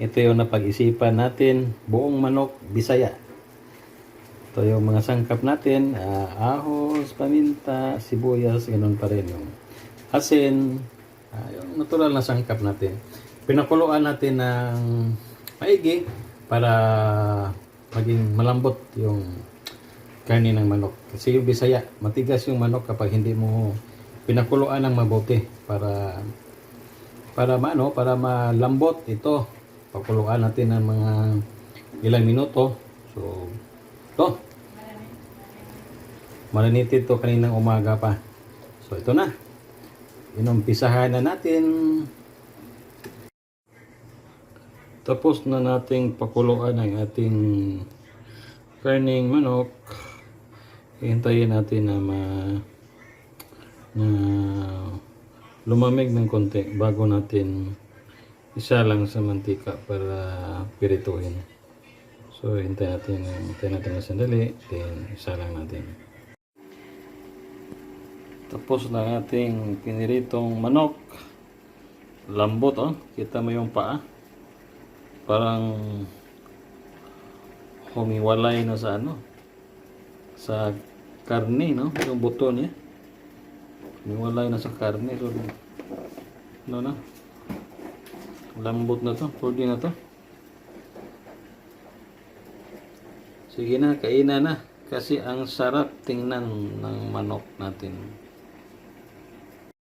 Ito yung napag-isipan natin, buong manok Bisaya. Ito yung mga sangkap natin, ahos, paminta, sibuyas, ganun pa rin yung asin, yung natural na sangkap natin. Pinakuluan natin ng maigi para maging malambot yung karne ng manok. Kasi yung Bisaya, matigas yung manok kapag hindi mo pinakuluan ng mabuti para malambot ito. Pakuluan natin ng mga ilang minuto. So, ito. Marinate ito kaninang umaga pa. So, ito na. Inumpisahan na natin. Tapos na nating pakuluan ang ating karning manok. Hintayin natin na lumamig ng konti bago natin isa lang sa mantika para pirituhin. So, hintayin natin na sandali, then isa lang natin. Tapos na ating piniritong manok. Lambot, oh. Kita mo yung paa. Parang humiwalay na sa sa karne, no? Yung buto niya. Humiwalay na sa karne. So, na? Lambot na to. Pwede na to. Sige na, kainan na. Kasi ang sarap tingnan ng manok natin.